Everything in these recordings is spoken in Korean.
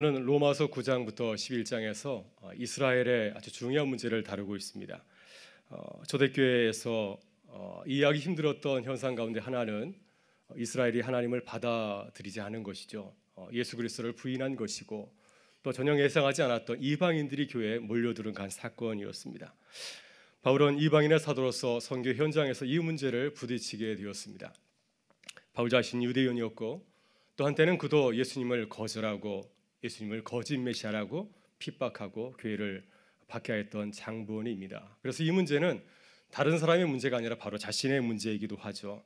는 로마서 9장부터 11장에서 이스라엘의 아주 중요한 문제를 다루고 있습니다. 초대교회에서 이해하기 힘들었던 현상 가운데 하나는 이스라엘이 하나님을 받아들이지 않은 것이죠. 예수 그리스도를 부인한 것이고 또 전혀 예상하지 않았던 이방인들이 교회에 몰려드는 간 사건이었습니다. 바울은 이방인의 사도로서 선교 현장에서 이 문제를 부딪히게 되었습니다. 바울 자신이 유대인이었고 또 한때는 그도 예수님을 거절하고 예수님을 거짓 메시아라고 핍박하고 교회를 박해했던 장본입니다. 그래서 이 문제는 다른 사람의 문제가 아니라 바로 자신의 문제이기도 하죠.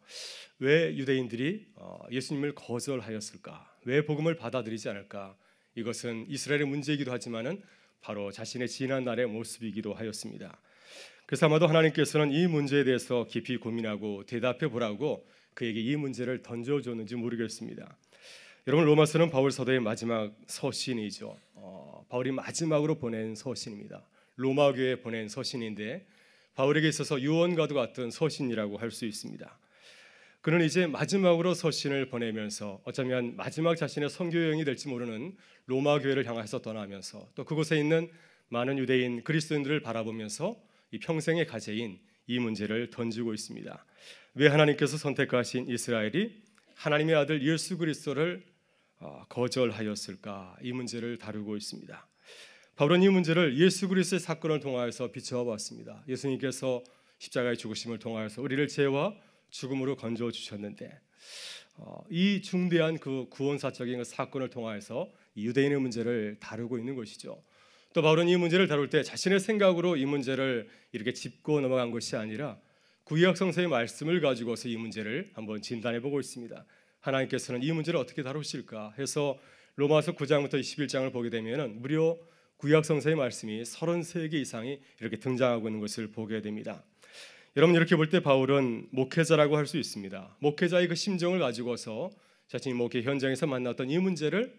왜 유대인들이 예수님을 거절하였을까? 왜 복음을 받아들이지 않을까? 이것은 이스라엘의 문제이기도 하지만은 바로 자신의 지난 날의 모습이기도 하였습니다. 그래서 아마도 하나님께서는 이 문제에 대해서 깊이 고민하고 대답해 보라고 그에게 이 문제를 던져줬는지 모르겠습니다. 여러분, 로마서는 바울 사도의 마지막 서신이죠. 바울이 마지막으로 보낸 서신입니다. 로마 교회에 보낸 서신인데 바울에게 있어서 유언과도 같은 서신이라고 할 수 있습니다. 그는 이제 마지막으로 서신을 보내면서 어쩌면 마지막 자신의 선교 여행이 될지 모르는 로마 교회를 향해서 떠나면서 또 그곳에 있는 많은 유대인 그리스도인들을 바라보면서 이 평생의 과제인 이 문제를 던지고 있습니다. 왜 하나님께서 선택하신 이스라엘이 하나님의 아들 예수 그리스도를 거절하였을까? 이 문제를 다루고 있습니다. 바울은 이 문제를 예수 그리스도의 사건을 통하여서 비추어 봤습니다. 예수님께서 십자가의 죽으심을 통하여서 우리를 죄와 죽음으로 건져 주셨는데 이 중대한 그 구원사적인 그 사건을 통하여서 유대인의 문제를 다루고 있는 것이죠. 또 바울은 이 문제를 다룰 때 자신의 생각으로 이 문제를 이렇게 짚고 넘어간 것이 아니라 구약 성서의 말씀을 가지고서 이 문제를 한번 진단해 보고 있습니다. 하나님께서는 이 문제를 어떻게 다루실까 해서 로마서 9장부터 21장을 보게 되면 무려 구약 성서의 말씀이 33개 이상이 이렇게 등장하고 있는 것을 보게 됩니다. 여러분, 이렇게 볼 때 바울은 목회자라고 할 수 있습니다. 목회자의 그 심정을 가지고서 자신이 목회 현장에서 만났던 이 문제를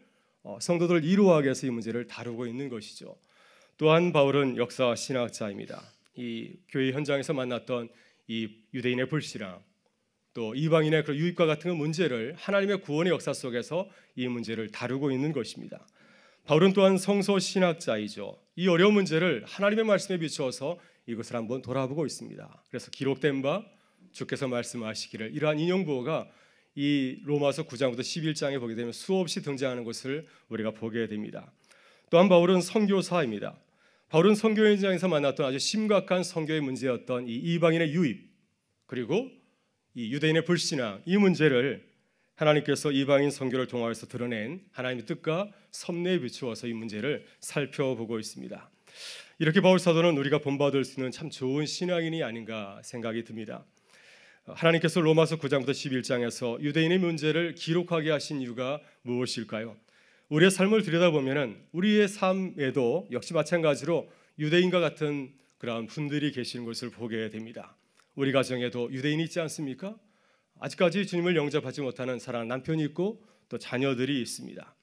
성도들을 이루하게 해서 이 문제를 다루고 있는 것이죠. 또한 바울은 역사 신학자입니다. 이 교회 현장에서 만났던 이 유대인의 불신앙 또 이방인의 그런 유익과 같은 문제를 하나님의 구원의 역사 속에서 이 문제를 다루고 있는 것입니다. 바울은 또한 성서 신학자이죠. 이 어려운 문제를 하나님의 말씀에 비추어서 이것을 한번 돌아보고 있습니다. 그래서 기록된 바 주께서 말씀하시기를 이러한 인용구어가 이 로마서 9장부터 11장에 보게 되면 수없이 등장하는 것을 우리가 보게 됩니다. 또한 바울은 선교사입니다. 바울은 선교 현장에서 만났던 아주 심각한 선교의 문제였던 이 이방인의 유입 그리고 이 유대인의 불신앙 이 문제를 하나님께서 이방인 선교를 통하여서 드러낸 하나님의 뜻과 섭리에 비추어서 이 문제를 살펴보고 있습니다. 이렇게 바울 사도는 우리가 본받을 수 있는 참 좋은 신앙인이 아닌가 생각이 듭니다. 하나님께서 로마서 9장부터 11장에서 유대인의 문제를 기록하게 하신 이유가 무엇일까요? 우리의 삶을 들여다보면 우리의 삶에도 역시 마찬가지로 유대인과 같은 그런 분들이 계시는 것을 보게 됩니다. 우리 가정에도 유대인이 있지 않습니까? 아직까지 주님을 영접하지 못하는 사랑하는 남편이 있고 또 자녀들이 있습니다.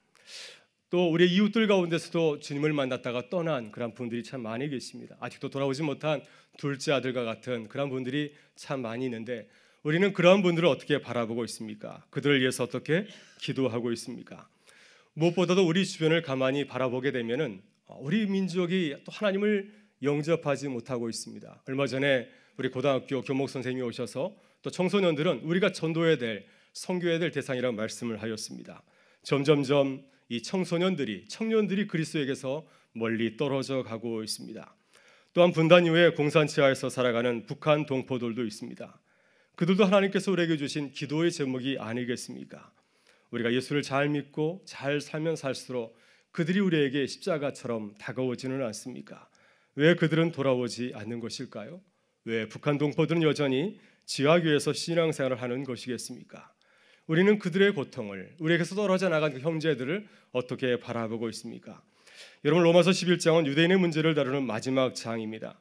또 우리 이웃들 가운데서도 주님을 만났다가 떠난 그런 분들이 참 많이 계십니다. 아직도 돌아오지 못한 둘째 아들과 같은 그런 분들이 참 많이 있는데 우리는 그러한 분들을 어떻게 바라보고 있습니까? 그들을 위해서 어떻게 기도하고 있습니까? 무엇보다도 우리 주변을 가만히 바라보게 되면은 우리 민족이 또 하나님을 영접하지 못하고 있습니다. 얼마 전에 우리 고등학교 교목 선생님이 오셔서 또 청소년들은 우리가 전도해야 될 선교해야 될 대상이라고 말씀을 하였습니다. 점점점 이 청년들이 그리스도에게서 멀리 떨어져 가고 있습니다. 또한 분단 이후에 공산치하에서 살아가는 북한 동포들도 있습니다. 그들도 하나님께서 우리에게 주신 기도의 제목이 아니겠습니까? 우리가 예수를 잘 믿고 잘 살면 살수록 그들이 우리에게 십자가처럼 다가오지는 않습니까? 왜 그들은 돌아오지 않는 것일까요? 왜 북한 동포들은 여전히 지하교에서 신앙생활을 하는 것이겠습니까? 우리는 그들의 고통을 우리에게서 떨어져 나간 그 형제들을 어떻게 바라보고 있습니까? 여러분, 로마서 11장은 유대인의 문제를 다루는 마지막 장입니다.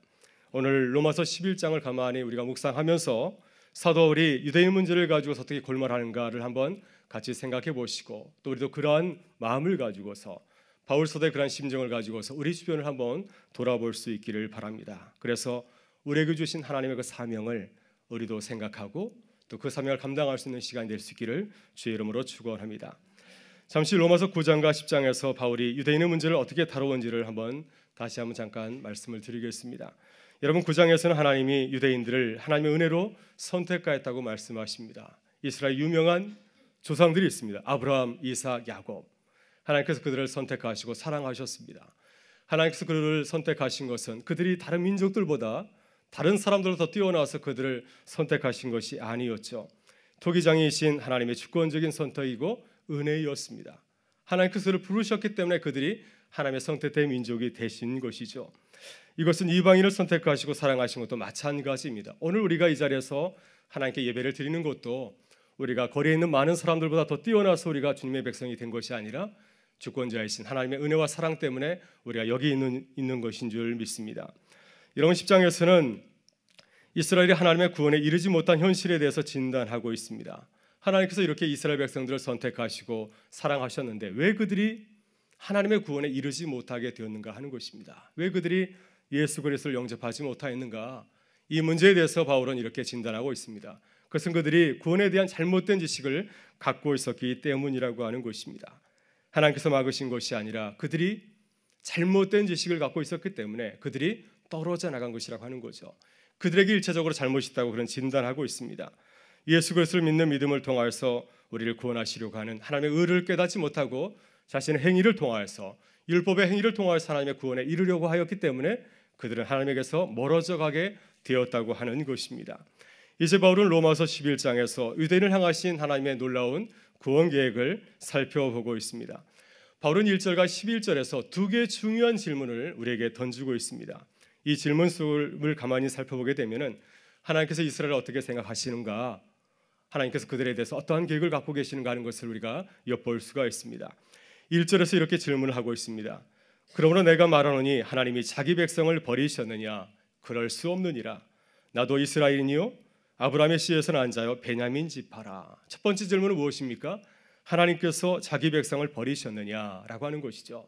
오늘 로마서 11장을 가만히 우리가 묵상하면서 사도 바울이 유대인 문제를 가지고서 어떻게 골말하는가를 한번 같이 생각해 보시고 또 우리도 그러한 마음을 가지고서 바울 사도의 그러한 심정을 가지고서 우리 주변을 한번 돌아볼 수 있기를 바랍니다. 그래서 우리에게 주신 하나님의 그 사명을 우리도 생각하고 또 그 사명을 감당할 수 있는 시간이 될 수 있기를 주의 이름으로 축원합니다. 잠시 로마서 9장과 10장에서 바울이 유대인의 문제를 어떻게 다루었는지를 다시 한번 잠깐 말씀을 드리겠습니다. 여러분, 9장에서는 하나님이 유대인들을 하나님의 은혜로 선택하였다고 말씀하십니다. 이스라엘 유명한 조상들이 있습니다. 아브라함, 이삭, 야곱. 하나님께서 그들을 선택하시고 사랑하셨습니다. 하나님께서 그들을 선택하신 것은 그들이 다른 민족들보다 다른 사람들보다 더 뛰어나서 그들을 선택하신 것이 아니었죠. 토기장이신 하나님의 주권적인 선택이고 은혜였습니다. 하나님께서 그들을 부르셨기 때문에 그들이 하나님의 선택된 민족이 되신 것이죠. 이것은 이방인을 선택하시고 사랑하신 것도 마찬가지입니다. 오늘 우리가 이 자리에서 하나님께 예배를 드리는 것도 우리가 거리에 있는 많은 사람들보다 더 뛰어나서 우리가 주님의 백성이 된 것이 아니라 주권자이신 하나님의 은혜와 사랑 때문에 우리가 여기 있는 것인 줄 믿습니다. 여러분, 10장에서는 이스라엘이 하나님의 구원에 이르지 못한 현실에 대해서 진단하고 있습니다. 하나님께서 이렇게 이스라엘 백성들을 선택하시고 사랑하셨는데 왜 그들이 하나님의 구원에 이르지 못하게 되었는가 하는 것입니다. 왜 그들이 예수 그리스도를 영접하지 못하였는가? 이 문제에 대해서 바울은 이렇게 진단하고 있습니다. 그것은 그들이 구원에 대한 잘못된 지식을 갖고 있었기 때문이라고 하는 것입니다. 하나님께서 막으신 것이 아니라 그들이 잘못된 지식을 갖고 있었기 때문에 그들이 떨어져 나간 것이라고 하는 거죠. 그들에게 일차적으로 잘못이 있다고 그런 진단하고 있습니다. 예수 그리스도를 믿는 믿음을 통하여서 우리를 구원하시려고 하는 하나님의 의를 깨닫지 못하고 자신의 행위를 통하여서 율법의 행위를 통하여서 하나님의 구원에 이르려고 하였기 때문에 그들은 하나님에게서 멀어져 가게 되었다고 하는 것입니다. 이제 바울은 로마서 11장에서 유대인을 향하신 하나님의 놀라운 구원 계획을 살펴보고 있습니다. 바울은 1절과 11절에서 두 개의 중요한 질문을 우리에게 던지고 있습니다. 이 질문 속을 가만히 살펴보게 되면은 하나님께서 이스라엘을 어떻게 생각하시는가, 하나님께서 그들에 대해서 어떠한 계획을 갖고 계시는가 하는 것을 우리가 엿볼 수가 있습니다. 1절에서 이렇게 질문을 하고 있습니다. 그러므로 내가 말하노니 하나님이 자기 백성을 버리셨느냐? 그럴 수 없느니라. 나도 이스라엘이니요 아브라함의 씨에서 난 자요 베냐민 지파라. 첫 번째 질문은 무엇입니까? 하나님께서 자기 백성을 버리셨느냐라고 하는 것이죠.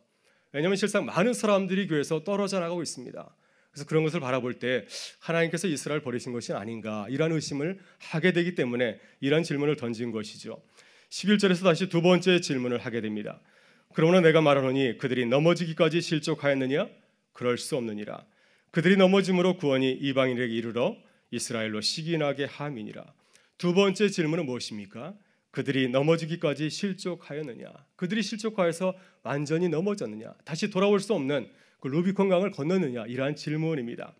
왜냐하면 실상 많은 사람들이 교회에서 떨어져 나가고 있습니다. 그래서 그런 것을 바라볼 때 하나님께서 이스라엘 버리신 것이 아닌가 이런 의심을 하게 되기 때문에 이런 질문을 던진 것이죠. 11절에서 다시 두 번째 질문을 하게 됩니다. 그러므로 내가 말하노니 그들이 넘어지기까지 실족하였느냐? 그럴 수 없느니라. 그들이 넘어짐으로 구원이 이방인에게 이르러 이스라엘로 시기나게 함이니라. 두 번째 질문은 무엇입니까? 그들이 넘어지기까지 실족하였느냐? 그들이 실족하여서 완전히 넘어졌느냐? 다시 돌아올 수 없는 그 루비콘 강을 건넜느냐? 이러한 질문입니다.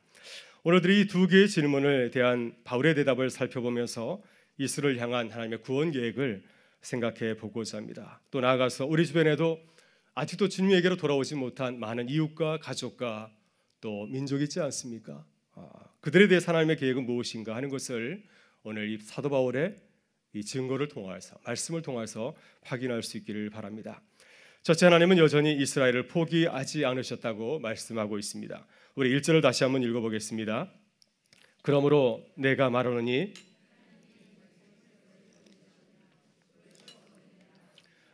오늘들 이 두 개의 질문에 대한 바울의 대답을 살펴보면서 이스라엘을 향한 하나님의 구원 계획을 생각해 보고자 합니다. 또 나아가서 우리 주변에도 아직도 주님에게로 돌아오지 못한 많은 이웃과 가족과 또 민족이 있지 않습니까? 그들에 대해 하나님의 계획은 무엇인가 하는 것을 오늘 이 사도 바울의 이 증거를 통해서 말씀을 통해서 확인할 수 있기를 바랍니다. 첫째, 하나님은 여전히 이스라엘을 포기하지 않으셨다고 말씀하고 있습니다. 우리 1절을 다시 한번 읽어보겠습니다. 그러므로 내가 말하노니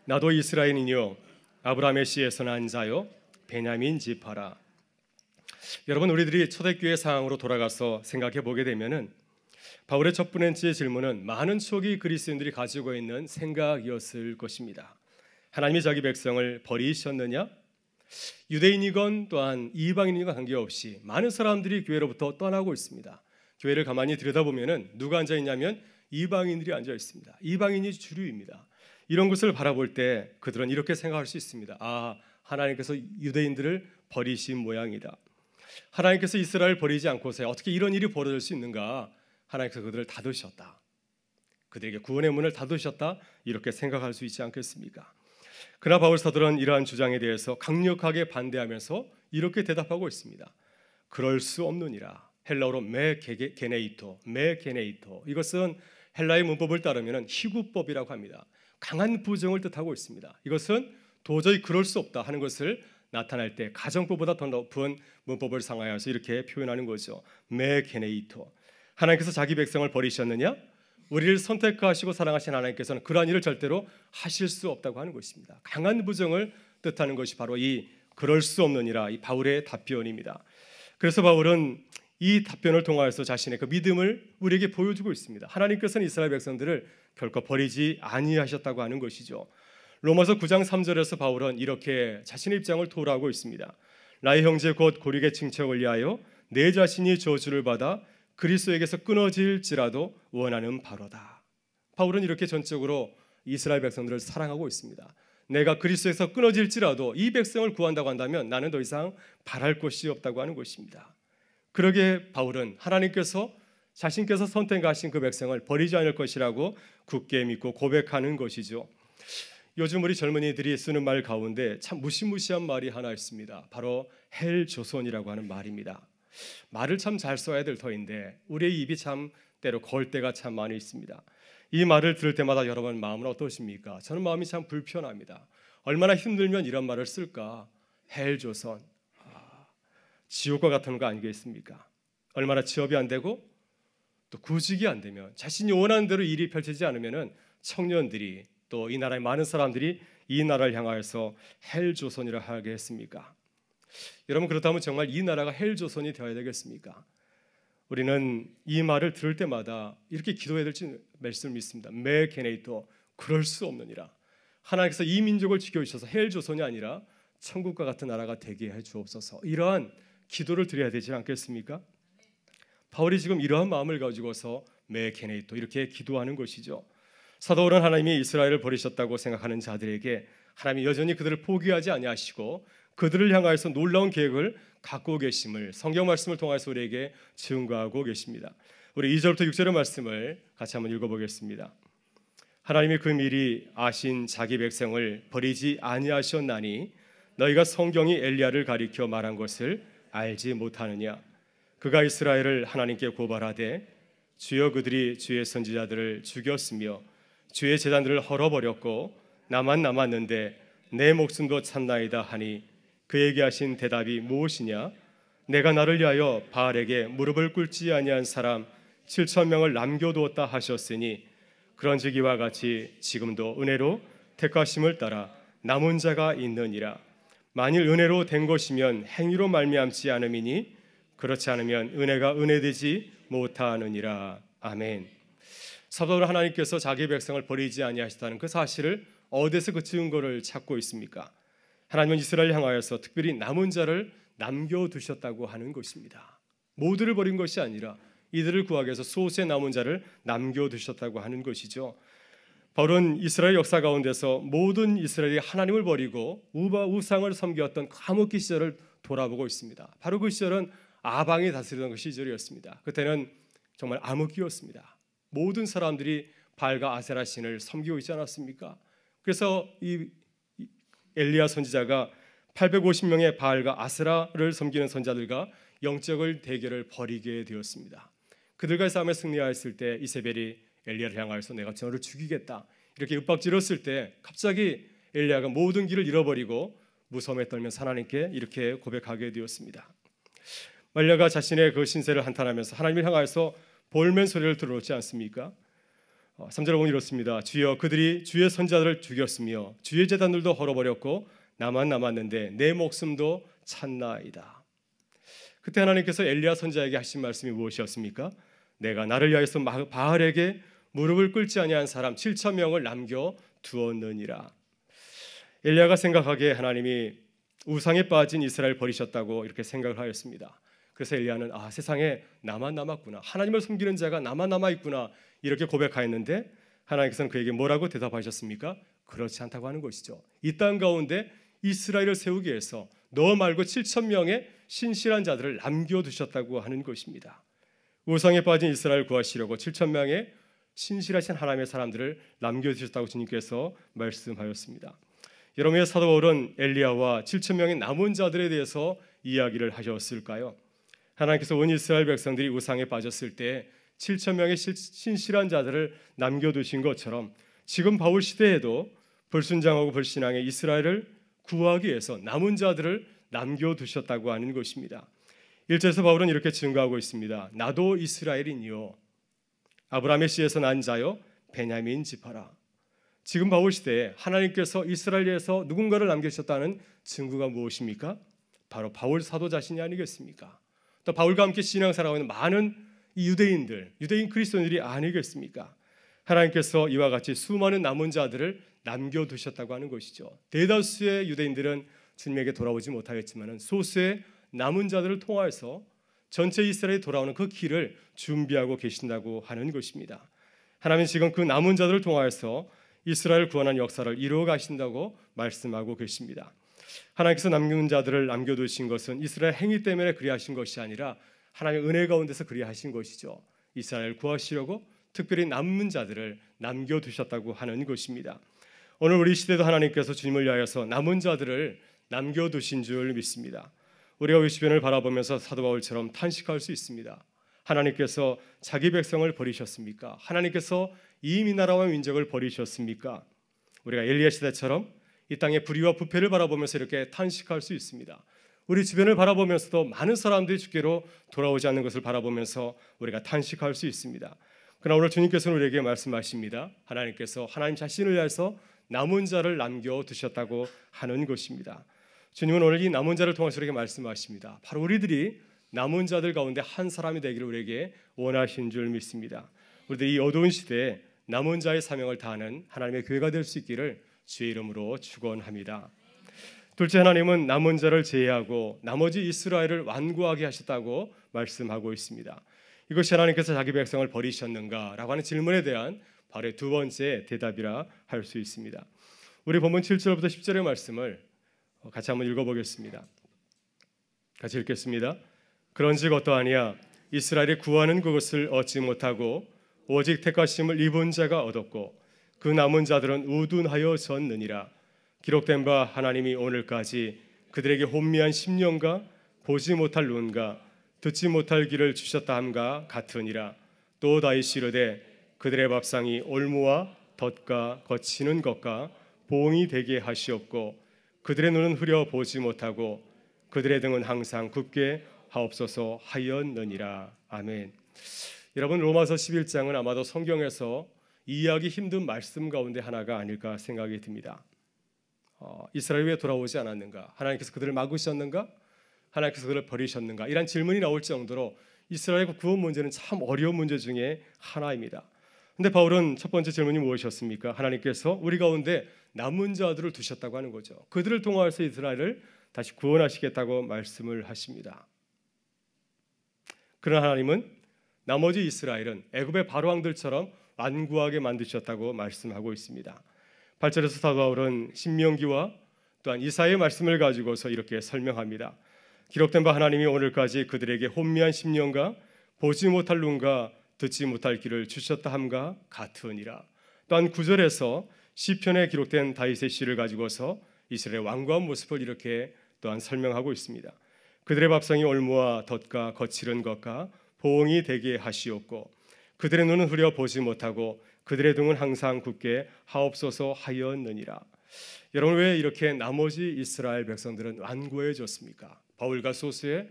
나도 이스라엘이니요 아브라함의 씨에서 난 자요 베냐민 지파라. 여러분, 우리들이 초대교회 상황으로 돌아가서 생각해 보게 되면은 바울의 첫 번째 질문은 많은 초기 그리스도인들이 가지고 있는 생각이었을 것입니다. 하나님이 자기 백성을 버리셨느냐? 유대인이건 또한 이방인이건 관계없이 많은 사람들이 교회로부터 떠나고 있습니다. 교회를 가만히 들여다보면은 누가 앉아 있냐면 이방인들이 앉아 있습니다. 이방인이 주류입니다. 이런 것을 바라볼 때 그들은 이렇게 생각할 수 있습니다. 하나님께서 유대인들을 버리신 모양이다. 하나님께서 이스라엘을 버리지 않고서 어떻게 이런 일이 벌어질 수 있는가? 하나님께서 그들을 닫으셨다. 그들에게 구원의 문을 닫으셨다. 이렇게 생각할 수 있지 않겠습니까? 그러나 바울 사도는 이러한 주장에 대해서 강력하게 반대하면서 이렇게 대답하고 있습니다. 그럴 수 없느니라. 헬라어로 메게네이토. 이것은 헬라의 문법을 따르면 희구법이라고 합니다. 강한 부정을 뜻하고 있습니다. 이것은 도저히 그럴 수 없다 하는 것을 나타날 때 가정법보다 더 높은 문법을 사용하여서 이렇게 표현하는 거죠. 메게네이토. 하나님께서 자기 백성을 버리셨느냐? 우리를 선택하시고 사랑하신 하나님께서는 그러한 일을 절대로 하실 수 없다고 하는 것입니다. 강한 부정을 뜻하는 것이 바로 이 그럴 수 없느니라 이 바울의 답변입니다. 그래서 바울은 이 답변을 통하여서 자신의 그 믿음을 우리에게 보여주고 있습니다. 하나님께서는 이스라엘 백성들을 결코 버리지 아니하셨다고 하는 것이죠. 로마서 9장 3절에서 바울은 이렇게 자신의 입장을 토로하고 있습니다. 나의 형제 곧 고륙의 칭책을 위하여 내 자신이 저주를 받아 그리스도에게서 끊어질지라도 원하는 바로다. 바울은 이렇게 전적으로 이스라엘 백성들을 사랑하고 있습니다. 내가 그리스도에서 끊어질지라도 이 백성을 구한다고 한다면 나는 더 이상 바랄 것이 없다고 하는 것입니다. 그러기에 바울은 하나님께서 자신께서 선택하신 그 백성을 버리지 않을 것이라고 굳게 믿고 고백하는 것이죠. 요즘 우리 젊은이들이 쓰는 말 가운데 참 무시무시한 말이 하나 있습니다. 바로 헬조선이라고 하는 말입니다. 말을 참 잘 써야 될 터인데 우리의 입이 참 때로 걸 때가 참 많이 있습니다. 이 말을 들을 때마다 여러분 마음은 어떠십니까? 저는 마음이 참 불편합니다. 얼마나 힘들면 이런 말을 쓸까? 헬조선, 지옥과 같은 거 아니겠습니까? 얼마나 취업이 안 되고 또 구직이 안 되면 자신이 원하는 대로 일이 펼치지 않으면 청년들이 또 이 나라의 많은 사람들이 이 나라를 향하여서 헬조선이라 하게 했습니까? 여러분 그렇다면 정말 이 나라가 헬조선이 되어야 되겠습니까? 우리는 이 말을 들을 때마다 이렇게 기도해야 될지 말씀을 믿습니다. 매 게네이터 그럴 수 없느니라. 하나님께서 이 민족을 지켜주셔서 헬조선이 아니라 천국과 같은 나라가 되게 해 주옵소서. 이러한 기도를 드려야 되지 않겠습니까? 바울이 지금 이러한 마음을 가지고서 매 게네이터 이렇게 기도하는 것이죠. 사도 바울은 하나님이 이스라엘을 버리셨다고 생각하는 자들에게 하나님이 여전히 그들을 포기하지 아니하시고 그들을 향하여서 놀라운 계획을 갖고 계심을 성경 말씀을 통해서 우리에게 증거하고 계십니다. 우리 2절부터 6절의 말씀을 같이 한번 읽어보겠습니다. 하나님이 그 미리 아신 자기 백성을 버리지 아니하셨나니 너희가 성경이 엘리야를 가리켜 말한 것을 알지 못하느냐. 그가 이스라엘을 하나님께 고발하되 주여 그들이 주의 선지자들을 죽였으며 주의 제단들을 헐어버렸고 나만 남았는데 내 목숨도 찾나이다 하니 그에게 하신 대답이 무엇이냐? 내가 나를 위하여 바알에게 무릎을 꿇지 아니한 사람 7,000명을 남겨두었다 하셨으니 그런즉 이와 같이 지금도 은혜로 택하심을 따라 남은 자가 있느니라. 만일 은혜로 된 것이면 행위로 말미암지 않음이니 그렇지 않으면 은혜가 은혜되지 못하느니라. 아멘. 사도 바울은 하나님께서 자기 백성을 버리지 아니하시다는 그 사실을 어디서 그 증거를 찾고 있습니까? 하나님은 이스라엘 향하여서 특별히 남은 자를 남겨두셨다고 하는 것입니다. 모두를 버린 것이 아니라 이들을 구하기 위해서 소수의 남은 자를 남겨두셨다고 하는 것이죠. 바울은 이스라엘 역사 가운데서 모든 이스라엘이 하나님을 버리고 우상을 섬겼던 까먹기 시절을 돌아보고 있습니다. 바로 그 시절은 아방이 다스리던 그 시절이었습니다. 그때는 정말 암흑기였습니다. 모든 사람들이 바알과 아세라 신을 섬기고 있지 않았습니까? 그래서 이 엘리야 선지자가 850명의 바알과 아세라를 섬기는 선자들과 영적을 대결을 벌이게 되었습니다. 그들과의 싸움에 승리하였을 때 이세벨이 엘리야를 향하여서 내가 저를 죽이겠다 이렇게 윽박질렀을 때 갑자기 엘리야가 모든 길을 잃어버리고 무서움에 떨면서 하나님께 이렇게 고백하게 되었습니다. 말랴가 자신의 그 신세를 한탄하면서 하나님을 향하여서 볼멘 소리를 들어놓지 않습니까? 3절에 보면 이렇습니다. 주여 그들이 주의 선자들을 죽였으며 주의 제단들도 헐어버렸고 나만 남았는데 내 목숨도 찾나이다. 그때 하나님께서 엘리야 선지자에게 하신 말씀이 무엇이었습니까? 내가 나를 위하여서 바알에게 무릎을 꿇지 아니한 사람 7,000명을 남겨 두었느니라. 엘리야가 생각하기에 하나님이 우상에 빠진 이스라엘 버리셨다고 이렇게 생각을 하였습니다. 그래서 엘리야는 세상에 나만 남았구나, 하나님을 섬기는 자가 나만 남아있구나 이렇게 고백하였는데 하나님께서는 그에게 뭐라고 대답하셨습니까? 그렇지 않다고 하는 것이죠. 이 땅 가운데 이스라엘을 세우기 위해서 너 말고 7,000명의 신실한 자들을 남겨두셨다고 하는 것입니다. 우상에 빠진 이스라엘을 구하시려고 7,000명의 신실하신 하나님의 사람들을 남겨두셨다고 주님께서 말씀하였습니다. 여러분의 사도 바울은 엘리야와 7,000명의 남은 자들에 대해서 이야기를 하셨을까요? 하나님께서 온 이스라엘 백성들이 우상에 빠졌을 때 7,000명의 신실한 자들을 남겨두신 것처럼 지금 바울 시대에도 불순장하고 불신앙의 이스라엘을 구하기 위해서 남은 자들을 남겨두셨다고 하는 것입니다. 1절에서 바울은 이렇게 증거하고 있습니다. 나도 이스라엘인이요 아브라함의 씨에서 난 자요 베냐민 지파라. 지금 바울 시대에 하나님께서 이스라엘에서 누군가를 남겨주셨다는 증거가 무엇입니까? 바로 바울 사도 자신이 아니겠습니까? 또 바울과 함께 신앙생활하고 있는 많은 이 유대인 그리스도인들이 아니겠습니까? 하나님께서 이와 같이 수많은 남은 자들을 남겨두셨다고 하는 것이죠. 대다수의 유대인들은 주님에게 돌아오지 못하였지만 소수의 남은 자들을 통하여서 전체 이스라엘이 돌아오는 그 길을 준비하고 계신다고 하는 것입니다. 하나님은 지금 그 남은 자들을 통하여서 이스라엘을 구원하는 역사를 이루어 가신다고 말씀하고 계십니다. 하나님께서 남긴 자들을 남겨두신 것은 이스라엘 행위 때문에 그리하신 것이 아니라 하나님의 은혜 가운데서 그리하신 것이죠. 이스라엘을 구하시려고 특별히 남은 자들을 남겨두셨다고 하는 것입니다. 오늘 우리 시대도 하나님께서 주님을 위하여서 남은 자들을 남겨두신 줄 믿습니다. 우리가 우리 주변을 바라보면서 사도 바울처럼 탄식할 수 있습니다. 하나님께서 자기 백성을 버리셨습니까? 하나님께서 이미 나라와 민족을 버리셨습니까? 우리가 엘리야 시대처럼 이 땅의 불의와 부패를 바라보면서 이렇게 탄식할 수 있습니다. 우리 주변을 바라보면서도 많은 사람들이 주께로 돌아오지 않는 것을 바라보면서 우리가 탄식할 수 있습니다. 그러나 오늘 주님께서는 우리에게 말씀하십니다. 하나님께서 하나님 자신을 위해서 남은 자를 남겨두셨다고 하는 것입니다. 주님은 오늘 이 남은 자를 통해서 우리에게 말씀하십니다. 바로 우리들이 남은 자들 가운데 한 사람이 되기를 우리에게 원하신 줄 믿습니다. 우리들 이 어두운 시대에 남은 자의 사명을 다하는 하나님의 교회가 될 수 있기를 주의 이름으로 축원합니다. 둘째, 하나님은 남은 자를 제외하고 나머지 이스라엘을 완고하게 하셨다고 말씀하고 있습니다. 이것이 하나님께서 자기 백성을 버리셨는가라고 하는 질문에 대한 바로 두 번째 대답이라 할 수 있습니다. 우리 본문 7절부터 10절의 말씀을 같이 한번 읽어보겠습니다. 같이 읽겠습니다. 그런즉 어떠하냐 이스라엘이 구하는 그것을 얻지 못하고 오직 택하심을 입은 자가 얻었고 그 남은 자들은 우둔하여 졌느니라. 기록된 바 하나님이 오늘까지 그들에게 혼미한 심령과 보지 못할 눈과 듣지 못할 귀를 주셨다 함과 같으니라. 또 다시 이르되 그들의 밥상이 올무와 덫과 거치는 것과 보응이 되게 하시옵고 그들의 눈은 흐려 보지 못하고 그들의 등은 항상 굽게 하옵소서 하였느니라. 아멘. 여러분, 로마서 11장은 아마도 성경에서 이해하기 힘든 말씀 가운데 하나가 아닐까 생각이 듭니다. 이스라엘이 왜 돌아오지 않았는가? 하나님께서 그들을 막으셨는가? 하나님께서 그들을 버리셨는가? 이런 질문이 나올 정도로 이스라엘의 구원 문제는 참 어려운 문제 중에 하나입니다. 근데 바울은 첫 번째 질문이 무엇이었습니까? 하나님께서 우리 가운데 남은 자들을 두셨다고 하는 거죠. 그들을 통하여서 이스라엘을 다시 구원하시겠다고 말씀을 하십니다. 그러나 하나님은 나머지 이스라엘은 애굽의 바로왕들처럼 완고하게 만드셨다고 말씀하고 있습니다. 8절에서 사도 바울은 신명기와 또한 이사야의 말씀을 가지고서 이렇게 설명합니다. 기록된 바 하나님이 오늘까지 그들에게 혼미한 심령과 보지 못할 눈과 듣지 못할 귀를 주셨다 함과 같으니라. 또한 9절에서 시편에 기록된 다윗의 시를 가지고서 이스라엘의 완고한 모습을 이렇게 또한 설명하고 있습니다. 그들의 밥상이 올무와 덫과 거칠은 것과 보응이 되게 하시옵고 그들의 눈은 흐려 보지 못하고 그들의 등은 항상 굳게 하옵소서 하였느니라. 여러분, 왜 이렇게 나머지 이스라엘 백성들은 완고해졌습니까? 바울과 소수의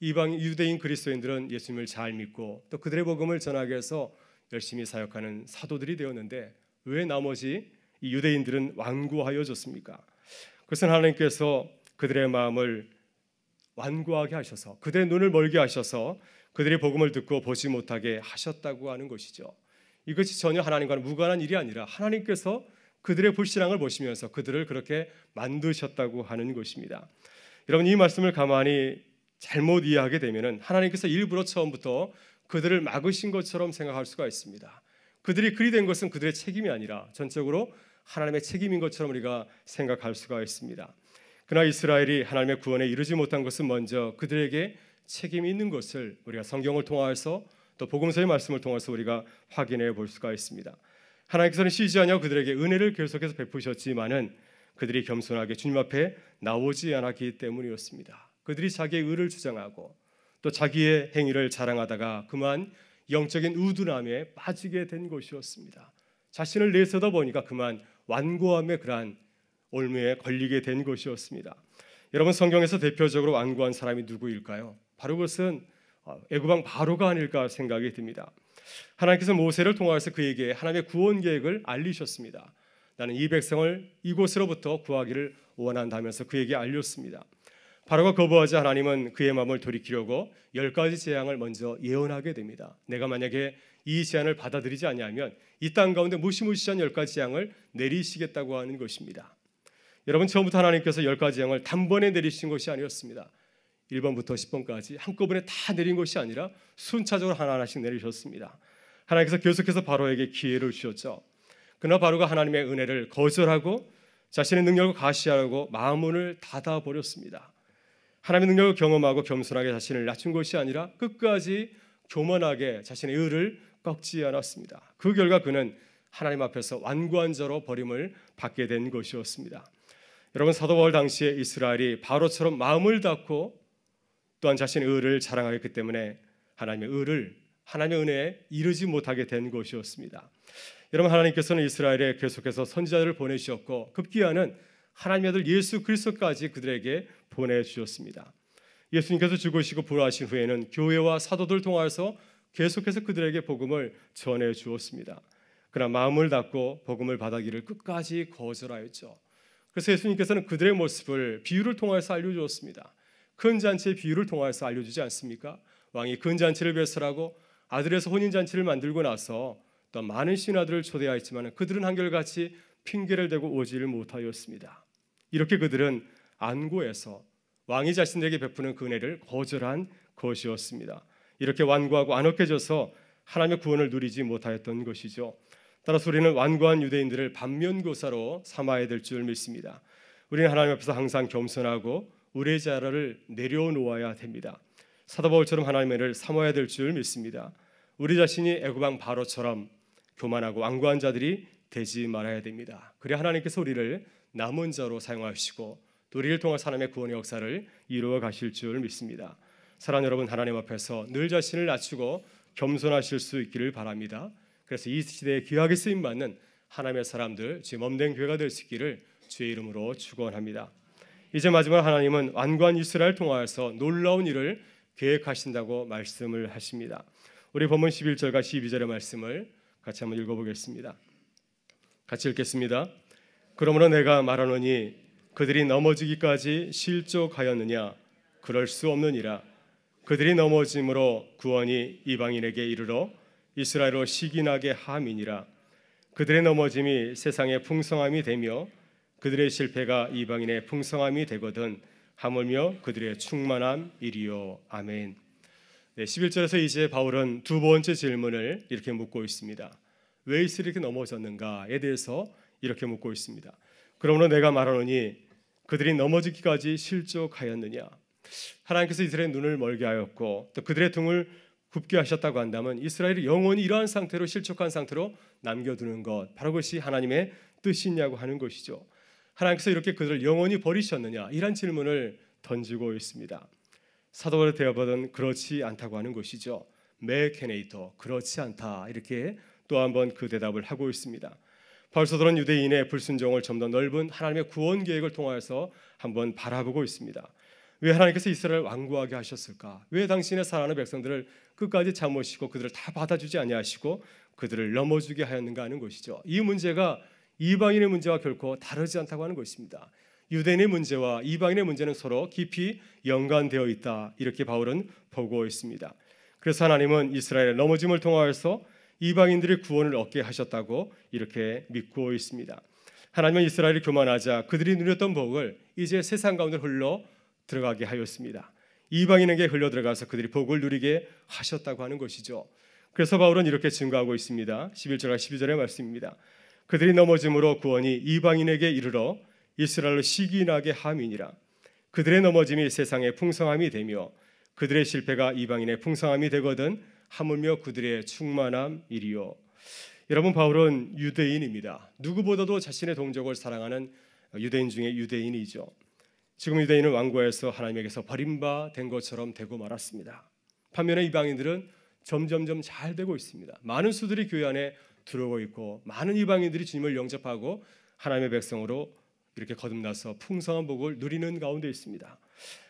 이방 유대인 그리스도인들은 예수님을 잘 믿고 또 그들의 복음을 전하기 위해서 열심히 사역하는 사도들이 되었는데 왜 나머지 이 유대인들은 완고하여졌습니까? 그것은 하나님께서 그들의 마음을 완고하게 하셔서 그들의 눈을 멀게 하셔서 그들의 복음을 듣고 보지 못하게 하셨다고 하는 것이죠. 이것이 전혀 하나님과는 무관한 일이 아니라 하나님께서 그들의 불신앙을 보시면서 그들을 그렇게 만드셨다고 하는 것입니다. 여러분, 이 말씀을 가만히 잘못 이해하게 되면은 하나님께서 일부러 처음부터 그들을 막으신 것처럼 생각할 수가 있습니다. 그들이 그리 된 것은 그들의 책임이 아니라 전적으로 하나님의 책임인 것처럼 우리가 생각할 수가 있습니다. 그러나 이스라엘이 하나님의 구원에 이르지 못한 것은 먼저 그들에게 책임이 있는 것을 우리가 성경을 통해서 또 복음서의 말씀을 통해서 우리가 확인해 볼 수가 있습니다. 하나님께서는 쉬지 않냐고 그들에게 은혜를 계속해서 베푸셨지만은 그들이 겸손하게 주님 앞에 나오지 않았기 때문이었습니다. 그들이 자기의 의를 주장하고 또 자기의 행위를 자랑하다가 그만 영적인 우둔함에 빠지게 된 것이었습니다. 자신을 내세우다 보니까 그만 완고함의 그러한 올무에 걸리게 된 것이었습니다. 여러분, 성경에서 대표적으로 완고한 사람이 누구일까요? 바로 그것은 애굽왕 바로가 아닐까 생각이 듭니다. 하나님께서 모세를 통하여서 그에게 하나님의 구원 계획을 알리셨습니다. 나는 이 백성을 이곳으로부터 구하기를 원한다면서 그에게 알렸습니다. 바로가 거부하자 하나님은 그의 마음을 돌이키려고 10가지 재앙을 먼저 예언하게 됩니다. 내가 만약에 이 제안을 받아들이지 아니하면 이 땅 가운데 무시무시한 10가지 재앙을 내리시겠다고 하는 것입니다. 여러분, 처음부터 하나님께서 10가지 재앙을 단번에 내리신 것이 아니었습니다. 1번부터 10번까지 한꺼번에 다 내린 것이 아니라 순차적으로 하나하나씩 내리셨습니다. 하나님께서 계속해서 바로에게 기회를 주셨죠. 그러나 바로가 하나님의 은혜를 거절하고 자신의 능력을 과시하려고 마음문을 닫아버렸습니다. 하나님의 능력을 경험하고 겸손하게 자신을 낮춘 것이 아니라 끝까지 교만하게 자신의 의를 꺾지 않았습니다. 그 결과 그는 하나님 앞에서 완고한 자로 버림을 받게 된 것이었습니다. 여러분, 사도 바울 당시에 이스라엘이 바로처럼 마음을 닫고 또한 자신의 의를 자랑하였기 때문에 하나님의 은혜에 이르지 못하게 된 것이었습니다. 여러분, 하나님께서는 이스라엘에 계속해서 선지자들을 보내주셨고 급기야는 하나님의 아들 예수 그리스도까지 그들에게 보내주셨습니다. 예수님께서 죽으시고 부활하신 후에는 교회와 사도들 통하여서 계속해서 그들에게 복음을 전해주었습니다. 그러나 마음을 닫고 복음을 받아기를 끝까지 거절하였죠. 그래서 예수님께서는 그들의 모습을 비유를 통해서 알려주었습니다. 큰 잔치의 비유를 통해서 알려주지 않습니까? 왕이 큰 잔치를 배설하고 아들에서 혼인잔치를 만들고 나서 또 많은 신하들을 초대하였지만 그들은 한결같이 핑계를 대고 오지를 못하였습니다. 이렇게 그들은 안고해서 왕이 자신들에게 베푸는 그 은혜를 거절한 것이었습니다. 이렇게 완고하고 안혹해져서 하나님의 구원을 누리지 못하였던 것이죠. 따라서 우리는 완고한 유대인들을 반면교사로 삼아야 될 줄 믿습니다. 우리는 하나님 앞에서 항상 겸손하고 우리의 자라를 내려놓아야 됩니다. 사도 바울처럼 하나님의 은혜를 삼아야 될 줄 믿습니다. 우리 자신이 애굽왕 바로처럼 교만하고 완고한 자들이 되지 말아야 됩니다. 그래야 하나님께서 우리를 남은 자로 사용하시고 또 우리를 통해 하나님의 구원의 역사를 이루어 가실 줄 믿습니다. 사랑하는 여러분, 하나님 앞에서 늘 자신을 낮추고 겸손하실 수 있기를 바랍니다. 그래서 이 시대에 귀하게 쓰임 받는 하나님의 사람들, 주의 몸된 교회가 될 수 있기를 주의 이름으로 축원합니다. 이제 마지막 하나님은 완고한 이스라엘 통하여서 놀라운 일을 계획하신다고 말씀을 하십니다. 우리 본문 11절과 12절의 말씀을 같이 한번 읽어보겠습니다. 같이 읽겠습니다. 그러므로 내가 말하노니 그들이 넘어지기까지 실족하였느냐? 그럴 수 없느니라. 그들이 넘어짐으로 구원이 이방인에게 이르러 이스라엘로 시기나게 함이니라. 그들의 넘어짐이 세상의 풍성함이 되며 그들의 실패가 이방인의 풍성함이 되거든 하물며 그들의 충만함이리요. 아멘. 11절에서 이제 바울은 두 번째 질문을 이렇게 묻고 있습니다. 왜 이스라엘이 이렇게 넘어졌는가에 대해서 이렇게 묻고 있습니다. 그러므로 내가 말하노니 그들이 넘어지기까지 실족하였느냐? 하나님께서 이스라엘의 눈을 멀게 하였고 또 그들의 등을 굽게 하셨다고 한다면 이스라엘이 영원히 이러한 상태로 실족한 상태로 남겨두는 것, 바로 그것이 하나님의 뜻이냐고 하는 것이죠. 하나님께서 이렇게 그들을 영원히 버리셨느냐? 이런 질문을 던지고 있습니다. 사도 바울의 대답은 그렇지 않다고 하는 것이죠. 메케네이터, 그렇지 않다, 이렇게 또 한번 그 대답을 하고 있습니다. 바울 사도는 유대인의 불순종을 좀 더 넓은 하나님의 구원 계획을 통하여서 한번 바라보고 있습니다. 왜 하나님께서 이스라엘을 완고하게 하셨을까? 왜 당신의 사랑하는 백성들을 끝까지 참으시고 그들을 다 받아주지 아니하시고 그들을 넘어지게 하였는가 하는 것이죠. 이 문제가 이방인의 문제와 결코 다르지 않다고 하는 것입니다. 유대인의 문제와 이방인의 문제는 서로 깊이 연관되어 있다, 이렇게 바울은 보고 있습니다. 그래서 하나님은 이스라엘의 넘어짐을 통하여서 이방인들이 구원을 얻게 하셨다고 이렇게 믿고 있습니다. 하나님은 이스라엘이 교만하자 그들이 누렸던 복을 이제 세상 가운데 흘러 들어가게 하였습니다. 이방인에게 흘러 들어가서 그들이 복을 누리게 하셨다고 하는 것이죠. 그래서 바울은 이렇게 증거하고 있습니다. 11절과 12절의 말씀입니다. 그들이 넘어짐으로 구원이 이방인에게 이르러 이스라엘로 시기나게 함이니라. 그들의 넘어짐이 세상의 풍성함이 되며 그들의 실패가 이방인의 풍성함이 되거든 하물며 그들의 충만함이리요. 여러분, 바울은 유대인입니다. 누구보다도 자신의 동족을 사랑하는 유대인 중에 유대인이죠. 지금 유대인은 완고해서 하나님에게서 버림받은 것처럼 되고 말았습니다. 반면에 이방인들은 점점점 잘 되고 있습니다. 많은 수들이 교회 안에 들어오고 있고 많은 이방인들이 주님을 영접하고 하나님의 백성으로 이렇게 거듭나서 풍성한 복을 누리는 가운데 있습니다.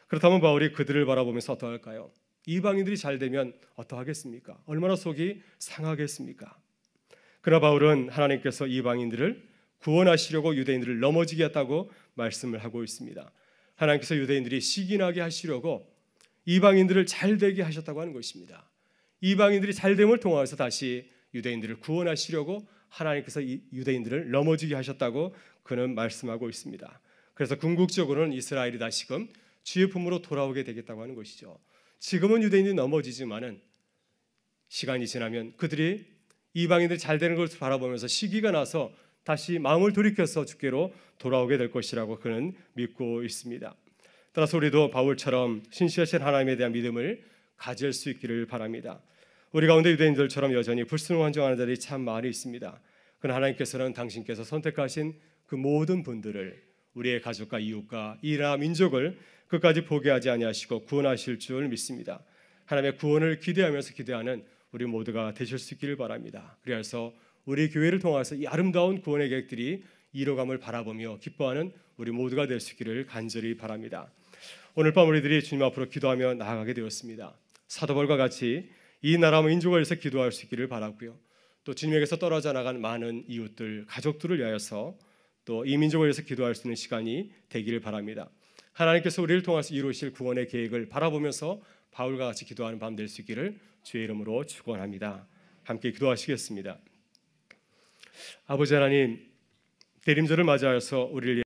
그렇다면 바울이 그들을 바라보면서 어떠할까요? 이방인들이 잘 되면 어떠하겠습니까? 얼마나 속이 상하겠습니까? 그러나 바울은 하나님께서 이방인들을 구원하시려고 유대인들을 넘어지게 했다고 말씀을 하고 있습니다. 하나님께서 유대인들이 시기나게 하시려고 이방인들을 잘 되게 하셨다고 하는 것입니다. 이방인들이 잘됨을 통해서 다시 유대인들을 구원하시려고 하나님께서 이 유대인들을 넘어지게 하셨다고 그는 말씀하고 있습니다. 그래서 궁극적으로는 이스라엘이 다시금 주의 품으로 돌아오게 되겠다고 하는 것이죠. 지금은 유대인들이 넘어지지만은 시간이 지나면 그들이 이방인들이 잘 되는 것을 바라보면서 시기가 나서 다시 마음을 돌이켜서 주께로 돌아오게 될 것이라고 그는 믿고 있습니다. 따라서 우리도 바울처럼 신실하신 하나님에 대한 믿음을 가질 수 있기를 바랍니다. 우리 가운데 유대인들처럼 여전히 불순종하는 자들이 참 많이 있습니다. 그러나 하나님께서는 당신께서 선택하신 그 모든 분들을 우리의 가족과 이웃과 이 나라 민족을 끝까지 포기하지 아니하시고 구원하실 줄 믿습니다. 하나님의 구원을 기대하면서 기대하는 우리 모두가 되실 수 있기를 바랍니다. 그래서 우리 교회를 통해서 이 아름다운 구원의 계획들이 이뤄감을 바라보며 기뻐하는 우리 모두가 될 수 있기를 간절히 바랍니다. 오늘 밤 우리들이 주님 앞으로 기도하며 나아가게 되었습니다. 사도 바울과 같이 이 나라 민족을 위해서 기도할 수 있기를 바라고요. 또 주님에게서 떨어져 나간 많은 이웃들, 가족들을 위하여서 또 이 민족을 위해서 기도할 수 있는 시간이 되기를 바랍니다. 하나님께서 우리를 통해서 이루실 구원의 계획을 바라보면서 바울과 같이 기도하는 밤 될 수 있기를 주의 이름으로 축원합니다. 함께 기도하시겠습니다. 아버지 하나님, 대림절을 맞이하여서 우리를